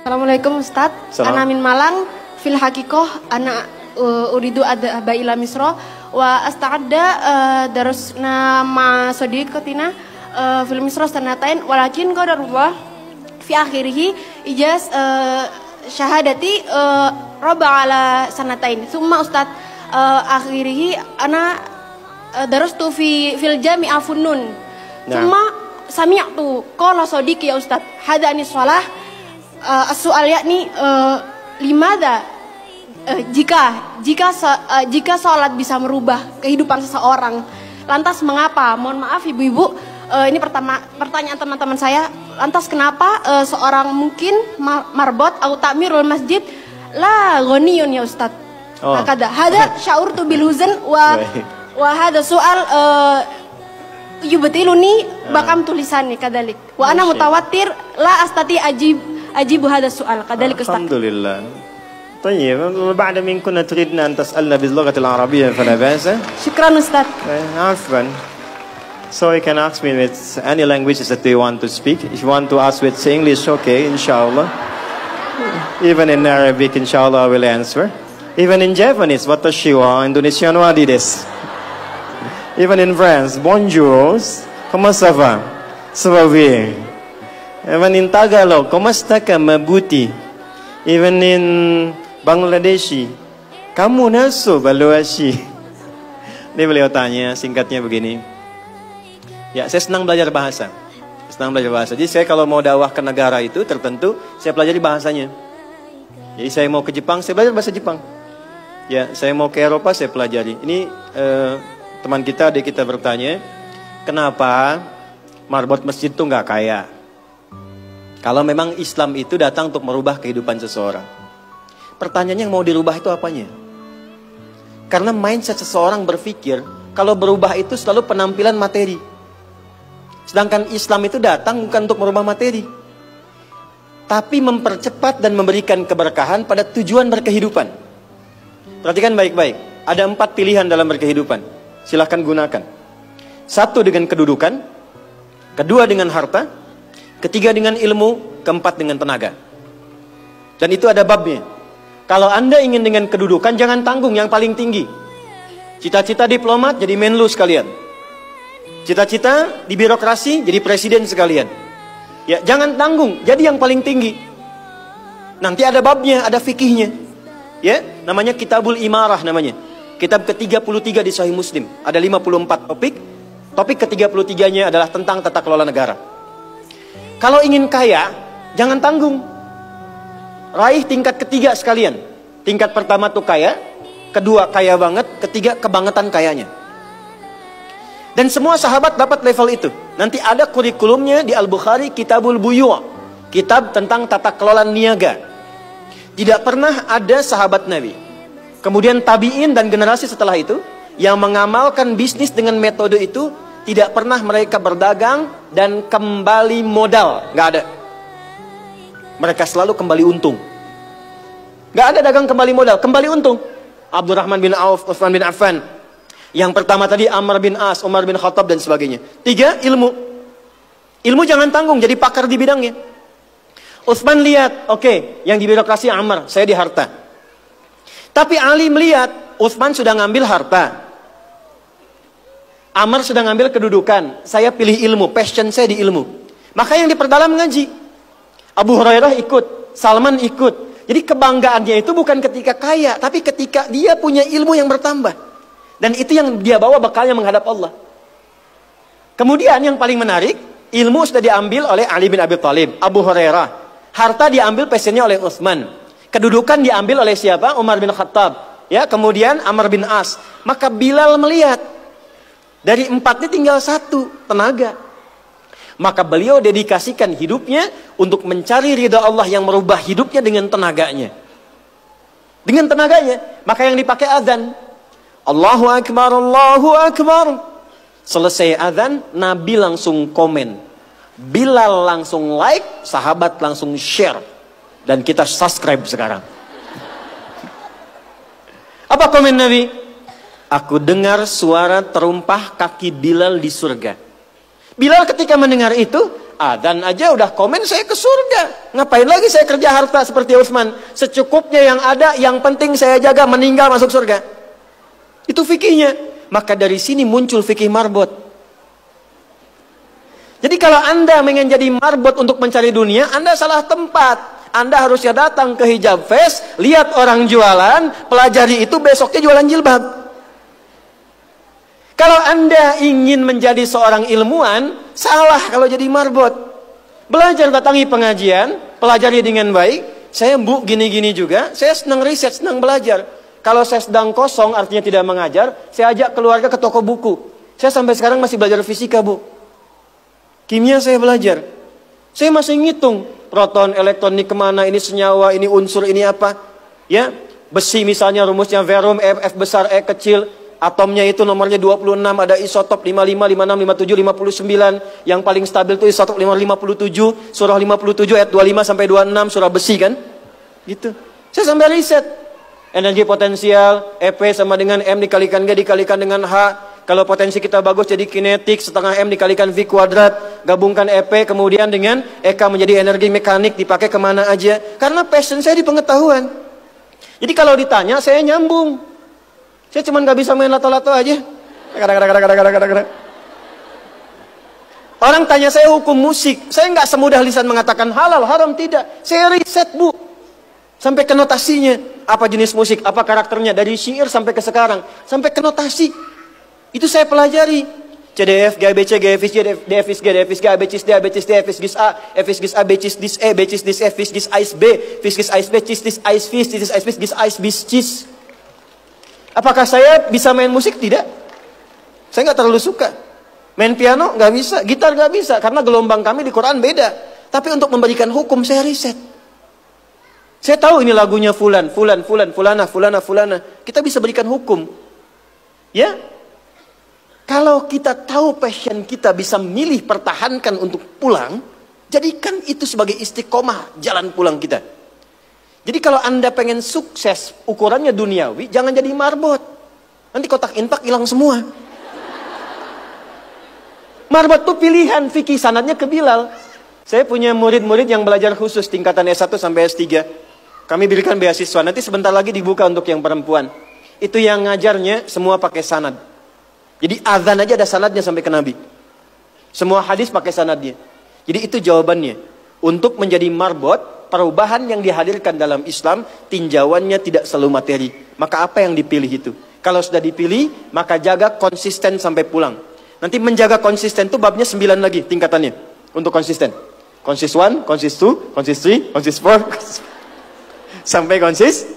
Assalamualaikum Ustadz. Ana min Malang. Fil hakikoh ana uridu adhaba ila Misra wa asta'adda darusna ma sadiqatina fil Misra sanatain walakin qadarullah fi akhirih ijaz syahadati raba ala sanatain. Summa Ustadz akhirih ana darastu fil jami'a Funnun. Summa sami'tu qala sadiqi ya Ustadz hadani shalah as-su'al yakni limada jika sholat bisa merubah kehidupan seseorang, lantas mengapa? Mohon maaf ibu-ibu, ini pertanyaan teman-teman saya. Lantas kenapa seorang mungkin marbot atau takmirul masjid la ghaniyun ya Ustaz? Hakada hada sya'urtu bil huzn wa hada soal yubtiluni bakam tulisannya kadalik wa ana mutawatir la astati ajibu hada soal kadalik Ustaz. Alhamdulillah. طيب بعد من كنا تريدنا أن تسألنا باللغة العربية فلا بأس. شكرا أستاذ. عفوا. So you can ask me with any languages that you want to speak. If you want to ask with English, okay, inshallah. Even in Arabic, inshallah, I will answer. Even in Japanese, watashi wa Indonesian wa desu. Even in France, bonjour, comment ça va? Ça va bien. Even in Tagalog, komasta ka mabuti? Even in Bangladeshi, kamu naso baluashi. Ini beliau tanya, singkatnya begini. Ya, saya senang belajar bahasa. Jadi saya kalau mau dakwah ke negara itu tertentu, saya pelajari bahasanya. Jadi saya mau ke Jepang, saya belajar bahasa Jepang. Ya, saya mau ke Eropa, saya pelajari. Ini teman kita, adik kita bertanya, kenapa marbot masjid itu nggak kaya? Kalau memang Islam itu datang untuk merubah kehidupan seseorang. Pertanyaannya yang mau dirubah itu apanya? Karena mindset seseorang berpikir kalau berubah itu selalu penampilan materi. Sedangkan Islam itu datang bukan untuk merubah materi, tapi mempercepat dan memberikan keberkahan pada tujuan berkehidupan. Perhatikan baik-baik. Ada 4 pilihan dalam berkehidupan. Silahkan gunakan. 1 dengan kedudukan, 2 dengan harta, 3 dengan ilmu, 4 dengan tenaga. Dan itu ada babnya. Kalau Anda ingin dengan kedudukan, jangan tanggung yang paling tinggi. Cita-cita diplomat jadi menlu sekalian. Cita-cita di birokrasi jadi presiden sekalian. Ya, jangan tanggung, jadi yang paling tinggi. Nanti ada babnya, ada fikihnya. Ya, namanya Kitabul Imarah namanya. Kitab ke-33 di Sahih Muslim. Ada 54 topik. Topik ke-33-nya adalah tentang tata kelola negara. Kalau ingin kaya, jangan tanggung. Raih tingkat ketiga sekalian. Tingkat pertama tuh kaya, kedua kaya banget, ketiga kebangetan kayanya. Dan semua sahabat dapat level itu. Nanti ada kurikulumnya di Al-Bukhari, Kitabul Buyu', kitab tentang tata kelola niaga. Tidak pernah ada sahabat Nabi, kemudian tabi'in dan generasi setelah itu yang mengamalkan bisnis dengan metode itu. Tidak pernah mereka berdagang dan kembali modal, nggak ada. Mereka selalu kembali untung. Gak ada dagang kembali modal, kembali untung. Abdurrahman bin Auf, Utsman bin Affan. Yang pertama tadi Amr bin As, Umar bin Khattab dan sebagainya. 3, ilmu. Ilmu jangan tanggung, jadi pakar di bidangnya. Utsman lihat, oke, yang di birokrasi Amr, saya di harta. Tapi Ali melihat, Utsman sudah ngambil harta. Amr sudah ngambil kedudukan, saya pilih ilmu, passion saya di ilmu. Maka yang diperdalam ngaji. Abu Hurairah ikut, Salman ikut. Jadi kebanggaannya itu bukan ketika kaya, tapi ketika dia punya ilmu yang bertambah. Dan itu yang dia bawa bekalnya menghadap Allah. Kemudian yang paling menarik, ilmu sudah diambil oleh Ali bin Abi Thalib, Abu Hurairah. Harta diambil passionnya oleh Utsman. Kedudukan diambil oleh siapa? Umar bin Khattab. Ya, kemudian Amr bin As. Maka Bilal melihat, dari 4 ini tinggal 1, tenaga. Maka beliau dedikasikan hidupnya untuk mencari ridha Allah yang merubah hidupnya dengan tenaganya. Dengan tenaganya. Maka yang dipakai azan. Allahu Akbar, Allahu Akbar. Selesai azan, Nabi langsung komen. Bilal langsung like, sahabat langsung share. Dan kita subscribe sekarang. Apa komen Nabi? Aku dengar suara terumpah kaki Bilal di surga. Bilal ketika mendengar itu, Adzan aja udah komen saya ke surga. Ngapain lagi saya kerja harta seperti Utsman? Secukupnya yang ada, yang penting saya jaga, meninggal masuk surga. Itu fikihnya. Maka dari sini muncul fikih marbot. Jadi kalau Anda ingin jadi marbot untuk mencari dunia, Anda salah tempat. Anda harusnya datang ke Hijab Fest, lihat orang jualan, pelajari itu, besoknya jualan jilbab. Kalau Anda ingin menjadi seorang ilmuwan, salah kalau jadi marbot. Belajar, datangi pengajian, pelajari dengan baik. Saya Bu gini-gini juga, saya senang riset, senang belajar. Kalau saya sedang kosong, artinya tidak mengajar, saya ajak keluarga ke toko buku. Saya sampai sekarang masih belajar fisika, Bu. Kimia saya belajar. Saya masih ngitung proton, elektron, ini kemana, ini senyawa, ini unsur, ini apa. Ya, besi misalnya rumusnya verum, F besar, E kecil. Atomnya itu nomornya 26, ada isotop 55, 56, 57, 59. Yang paling stabil itu isotop 57, surah 57 ayat 25 sampai 26, surah besi kan. Gitu. Saya sampai riset. Energi potensial, EP sama dengan M dikalikan G dikalikan dengan H. Kalau potensi kita bagus jadi kinetik, setengah M dikalikan V kuadrat. Gabungkan EP kemudian dengan EK menjadi energi mekanik, dipakai kemana aja. Karena passion saya di pengetahuan. Jadi kalau ditanya saya nyambung. Saya cuma gak bisa main lato-lato aja. Orang tanya saya hukum musik. Saya gak semudah lisan mengatakan halal, haram, tidak. Saya riset, Bu. Sampai ke notasinya. Apa jenis musik, apa karakternya. Dari syair sampai ke sekarang. Sampai ke notasi. Itu saya pelajari. CDF, GABC, GFIS, DFIS, GDFIS, GABCIS, D, ABCIS, D, FIS, A, FIS, A, BCIS, DIS, E, BCIS, DIS, F, FIS, DIS, AIS, B, FIS, DIS, AIS, B, CIS, DIS, AIS, FIS, DIS, AIS, FIS, DIS, AIS, BIS, CIS. Apakah saya bisa main musik? Tidak. Saya nggak terlalu suka. Main piano nggak bisa, gitar nggak bisa, karena gelombang kami di Quran beda. Tapi untuk memberikan hukum saya riset. Saya tahu ini lagunya fulan, fulana. Kita bisa berikan hukum. Ya. Kalau kita tahu passion kita bisa milih pertahankan untuk pulang, jadikan itu sebagai istiqomah jalan pulang kita. Jadi kalau Anda pengen sukses, ukurannya duniawi, jangan jadi marbot. Nanti kotak infak hilang semua. Marbot itu pilihan, fikih sanadnya ke Bilal. Saya punya murid-murid yang belajar khusus tingkatan S1 sampai S3. Kami berikan beasiswa, nanti sebentar lagi dibuka untuk yang perempuan. Itu yang ngajarnya semua pakai sanad. Jadi azan aja ada sanadnya sampai ke Nabi. Semua hadis pakai sanadnya. Jadi itu jawabannya. Untuk menjadi marbot, perubahan yang dihadirkan dalam Islam, tinjauannya tidak selalu materi. Maka apa yang dipilih itu? Kalau sudah dipilih, maka jaga konsisten sampai pulang. Nanti menjaga konsisten itu babnya 9 lagi tingkatannya. Untuk konsisten. Konsis 1, konsis 2, konsis 3, konsis 4. Sampai konsis